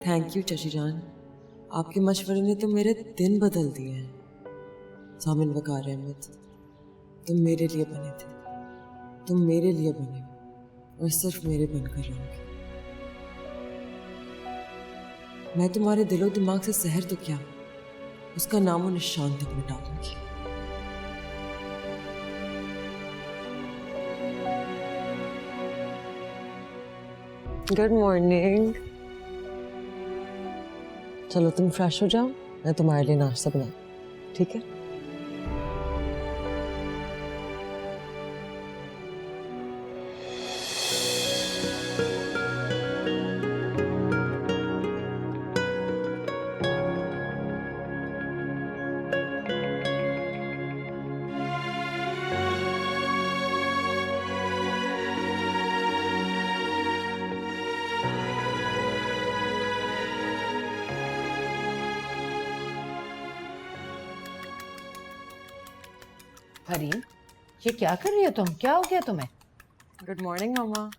Thank you चची जान, आपके मशवरे ने तो मेरे दिन बदल दिए हैं। सामिन वकार अहमद, तुम मेरे लिए बने थे, तुम मेरे लिए बने और सिर्फ मेरे बनकर रहोगे। मैं तुम्हारे दिलो दिमाग से सहर तो क्या, उसका नामो निशान तक मिटा दूंगी। Good morning. चलो तुम फ्रेश हो जाओ, मैं तुम्हारे लिए नाश्ता बना, ठीक है? हरीम, ये क्या कर रही हो तुम? क्या हो गया तुम्हें? गुड मॉर्निंग मामा,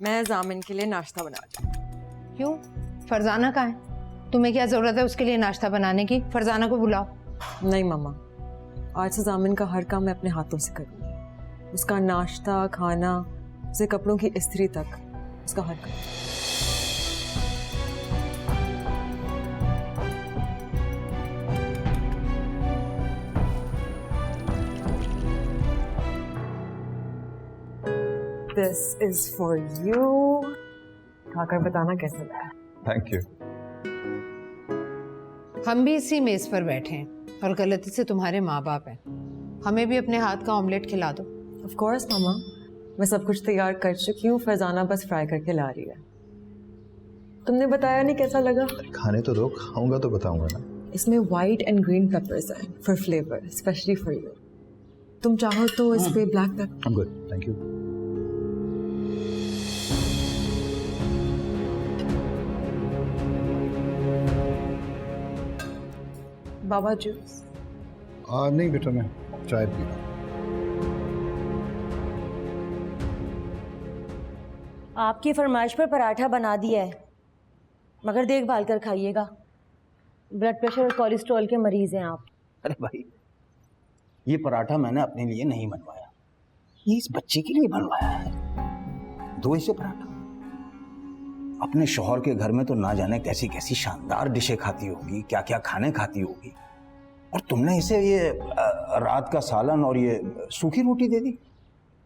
मैं जामिन के लिए नाश्ता बना रही हूँ। क्यों? फरजाना कहाँ है? तुम्हें क्या जरूरत है उसके लिए नाश्ता बनाने की? फरजाना को बुलाओ। नहीं मामा, आज से जामिन का हर काम मैं अपने हाथों से करूँगी। उसका नाश्ता, खाना, उसके कपड़ों की इस्त्री तक, उसका हर काम। This is for you. खाकर बताना कैसा लगा। Thank you. हम भी इसी मेज पर बैठे हैं और गलती से तुम्हारे माँ बाप हैं। हमें भी अपने हाथ का ऑमलेट खिला दो। Of course मामा, मैं सब कुछ तैयार कर चुकी हूँ, फरजाना बस फ्राई करके ला रही है। तुमने बताया नहीं कैसा लगा? खाने तो दो, खाऊंगा तो बताऊंगा ना। इसमें व्हाइट एंड ग्रीन पेपर्स हैं for flavour, specially for you. तुम चाहो तो इस पे black pepper. Good, thank you. Baba juice. नहीं बेटा, मैं चाय पी रहा हूँ। आपकी फरमाइश पर पराठा बना दिया है, मगर देखभाल कर खाइएगा। ब्लड प्रेशर और कोलेस्ट्रॉल के मरीज हैं आप। अरे भाई, ये पराठा मैंने अपने लिए नहीं बनवाया, ये इस बच्चे के लिए बनवाया है। दो इसे पराठा। अपने शौहर के घर में तो ना जाने कैसी कैसी शानदार डिशें खाती होगी, क्या क्या खाने खाती होगी, और तुमने इसे ये रात का सालन और ये सूखी रोटी दे दी।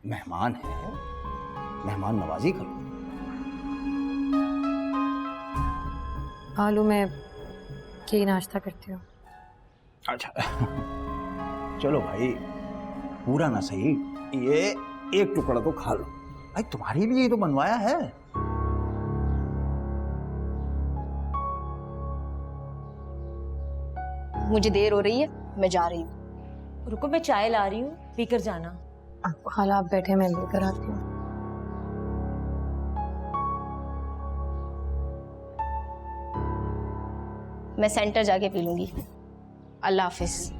मेहमान है, मेहमान नवाजी करो। आलू में यही नाश्ता करती हूँ। अच्छा चलो भाई, पूरा ना सही, ये एक टुकड़ा तो खा लो भाई, तुम्हारे लिए ही तो बनवाया है। मुझे देर हो रही है, मैं जा रही हूँ। रुको, मैं चाय ला रही हूँ, पीकर जाना। खाला आप बैठे, मैं लेकर आती हूँ। मैं सेंटर जाके पी लूंगी। अल्लाह हाफिज।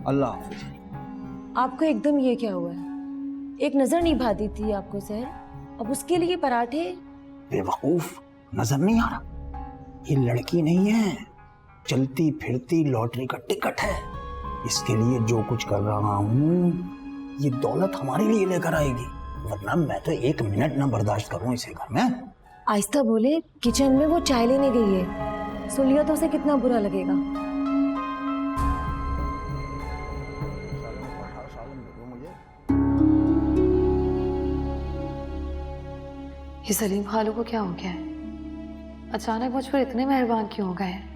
अल्लाह हाफिज। आपको एकदम ये क्या हुआ है? एक नजर नहीं भाती थी आपको सर, अब उसके लिए पराठे? बेवकूफ, नजर नहीं आ रहा? ये लड़की नहीं है, चलती फिरती लॉटरी का टिकट है। इसके लिए जो कुछ कर रहा हूँ, ये दौलत हमारे लिए लेकर आएगी, वरना मैं तो एक मिनट ना बर्दाश्त करूँ इसे घर में। आहिस्ता बोले, किचन में वो चाय लेने गई है, सुन लिया तो उसे कितना बुरा लगेगा। ये सलीम खालू को क्या हो गया है? अचानक मुझ पर इतने मेहरबान क्यों हो गए हैं?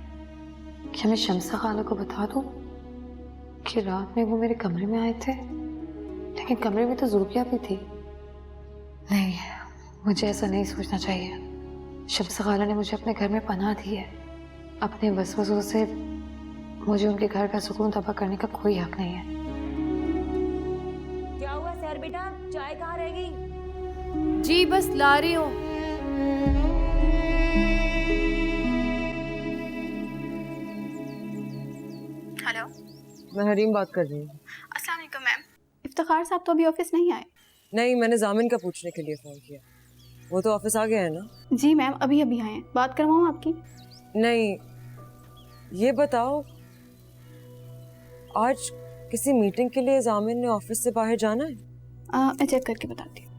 क्या मैं शम्सा खाला को बता दूं कि रात में वो मेरे कमरे में आए थे, लेकिन कमरे में तो ज़ूबिया भी थी? नहीं, मुझे ऐसा नहीं सोचना चाहिए। शम्सा खाला ने मुझे अपने घर में पनाह दी है। अपने वसवसों से मुझे उनके घर का सुकून तबाह करने का कोई हक नहीं है। क्या हुआ सर बेटा, चाय कहाँ रह गई? जी बस ला रही हूँ। हेलो, मैं हरीम बात कर रही हूँ। अस्सलाम वालेकुम मैम। इफ्तिखार साहब तो अभी ऑफिस नहीं आए। नहीं, मैंने जामिन का पूछने के लिए फ़ोन किया। वो तो ऑफिस आ गया है ना? जी मैम, अभी अभी आए हैं। बात करवाऊँ आपकी? नहीं, ये बताओ आज किसी मीटिंग के लिए जामिन ने ऑफिस से बाहर जाना है? मैं चेक करके बताती हूँ।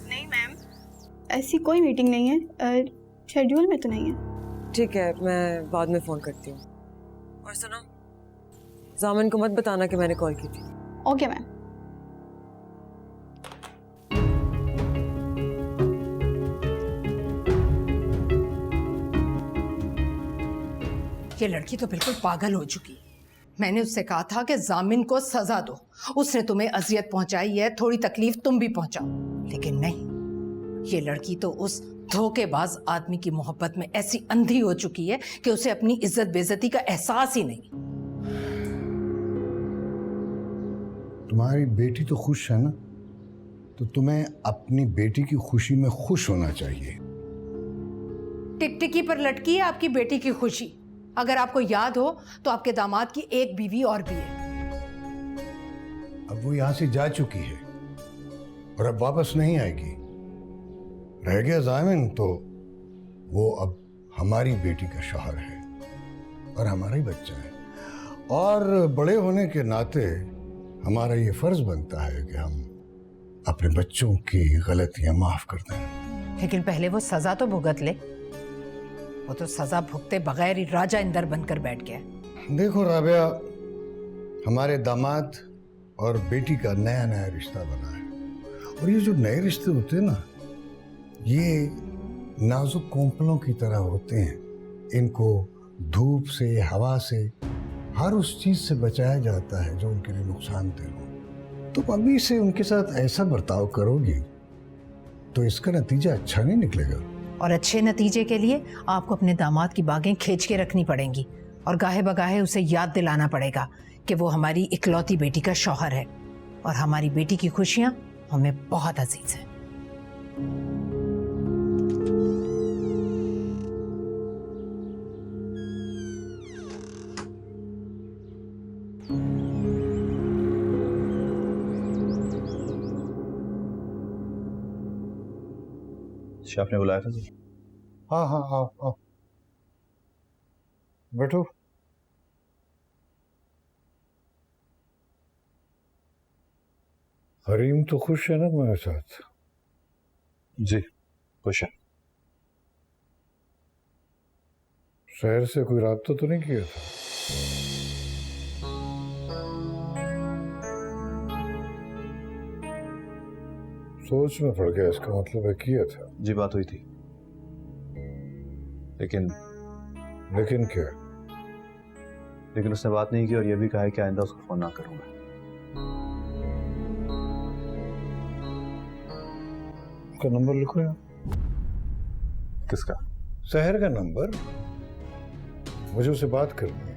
नहीं मैम, ऐसी कोई मीटिंग नहीं है, शेड्यूल में तो नहीं है। ठीक है, मैं बाद में फ़ोन करती हूँ। और सुनो, जामिन को मत बताना कि मैंने कॉल की थी। Okay ma'am. ये लड़की तो बिल्कुल पागल हो चुकी है। मैंने उससे कहा था कि जामिन को सजा दो, उसने तुम्हें अजियत पहुंचाई है, थोड़ी तकलीफ तुम भी पहुंचाओ, लेकिन नहीं, ये लड़की तो उस धोखेबाज आदमी की मोहब्बत में ऐसी अंधी हो चुकी है कि उसे अपनी इज्जत बेइज्जती का एहसास ही नहीं। तुम्हारी बेटी तो खुश है ना, तो तुम्हें अपनी बेटी की खुशी में खुश होना चाहिए। टिकटिकी पर लटकी है आपकी बेटी की खुशी। अगर आपको याद हो तो आपके दामाद की एक बीवी और भी है। अब वो यहां से जा चुकी है और अब वापस नहीं आएगी। रह गया जामिन तो वो अब हमारी बेटी का शौहर है और हमारा ही बच्चा है, और बड़े होने के नाते हमारा ये फर्ज बनता है कि हम अपने बच्चों की गलतियां माफ कर दें। लेकिन पहले वो सजा तो भुगत ले। वो तो सजा भुगते बगैर ही राजा इंदर बनकर बैठ गया। देखो राबिया, हमारे दामाद और बेटी का नया नया रिश्ता बना है, और ये जो नए रिश्ते होते हैं ना, ये नाजुक कोंपलों की तरह होते हैं। इनको धूप से, हवा से, हर उस चीज से बचाया जाता है जो उनके लिए नुकसानदेह हो। तुम अभी से उनके साथ ऐसा बर्ताव करोगी तो इसका नतीजा अच्छा नहीं निकलेगा। और अच्छे नतीजे के लिए आपको अपने दामाद की बागें खींच के रखनी पड़ेंगी, और गाहे बगाहे उसे याद दिलाना पड़ेगा कि वो हमारी इकलौती बेटी का शौहर है, और हमारी बेटी की खुशियां हमें बहुत अजीज है। आपने बुलाया था? हाँ हाँ, आओ आओ, बैठो। हरीम तो खुश है ना तुम्हारे साथ? जी खुश है। शहर से कोई राब्ता तो नहीं किया था? सोच में पड़ गया, इसका मतलब है किया था। जी बात हुई थी, लेकिन क्या? लेकिन उसने बात नहीं की और यह भी कहा है कि आइंदा उसको फोन ना करूंगा। उसका नंबर लिखो यार। किसका? शहर का नंबर, मुझे उससे बात करनी है।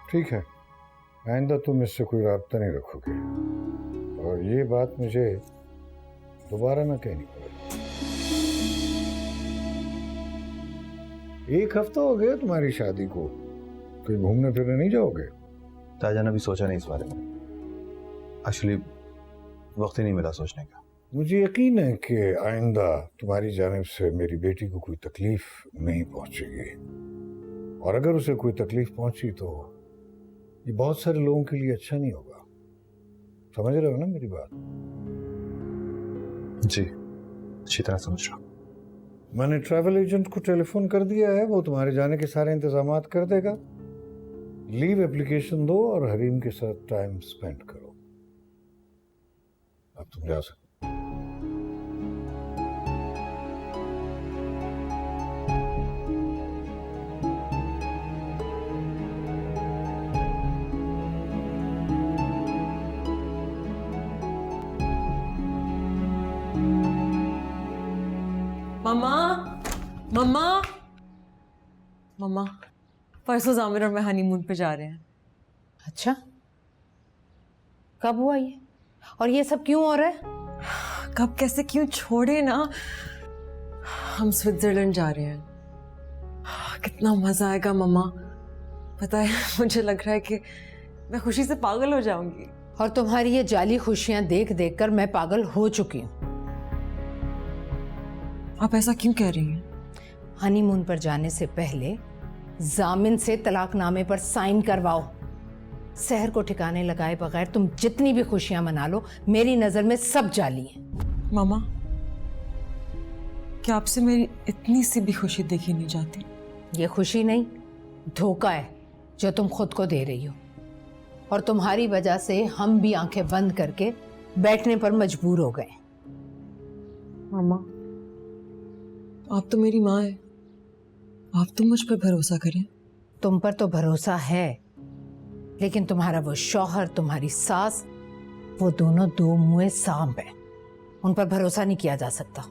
ठीक है, आइंदा तुम इससे कोई राब्ता नहीं रखोगे, और ये बात मुझे दोबारा ना कहनी पड़ेगी। एक हफ्ता हो गया तुम्हारी शादी को, कहीं घूमने फिरने नहीं जाओगे? ताजान अभी सोचा नहीं इस बारे में, एक्चुअली वक्त ही नहीं मिला सोचने का। मुझे यकीन है कि आइंदा तुम्हारी जानिब से मेरी बेटी को कोई तकलीफ नहीं पहुंचेगी, और अगर उसे कोई तकलीफ पहुंची तो ये बहुत सारे लोगों के लिए अच्छा नहीं होगा। समझ रहे हो ना मेरी बात? जी अच्छी तरह समझ रहा हूं। मैंने ट्रैवल एजेंट को टेलीफोन कर दिया है, वो तुम्हारे जाने के सारे इंतजामात कर देगा। लीव एप्लीकेशन दो और हरीम के साथ टाइम स्पेंड करो। अब तुम जा सकते। मम्मा, मम्मा, मम्मा, परसों जामिर और मैं हनीमून पे जा रहे हैं। अच्छा, कब हुआ ये, और ये सब क्यों हो रहा है? कब कैसे क्यों छोड़े ना। हम स्विट्जरलैंड जा रहे हैं। कितना मजा आएगा मम्मा। पता है मुझे लग रहा है कि मैं खुशी से पागल हो जाऊंगी। और तुम्हारी ये जाली खुशियां देख देख कर मैं पागल हो चुकी हूँ। आप ऐसा क्यों कह रही हैं? हनीमून पर जाने से पहले जामिन से तलाकनामे पर साइन करवाओ। शहर को ठिकाने लगाए बगैर तुम जितनी भी खुशियां मना लो, मेरी नजर में सब जाली हैं। मामा, क्या आपसे मेरी इतनी सी भी खुशी देखी नहीं जाती? ये खुशी नहीं, धोखा है जो तुम खुद को दे रही हो। और तुम्हारी वजह से हम भी आंखें बंद करके बैठने पर मजबूर हो गए। मामा, आप तो मेरी माँ है। आप तो मुझ पर भरोसा करें। तुम पर तो भरोसा है, लेकिन तुम्हारा वो शौहर, तुम्हारी सास, वो दोनों दो मुँहे सांप है। उन पर भरोसा नहीं किया जा सकता।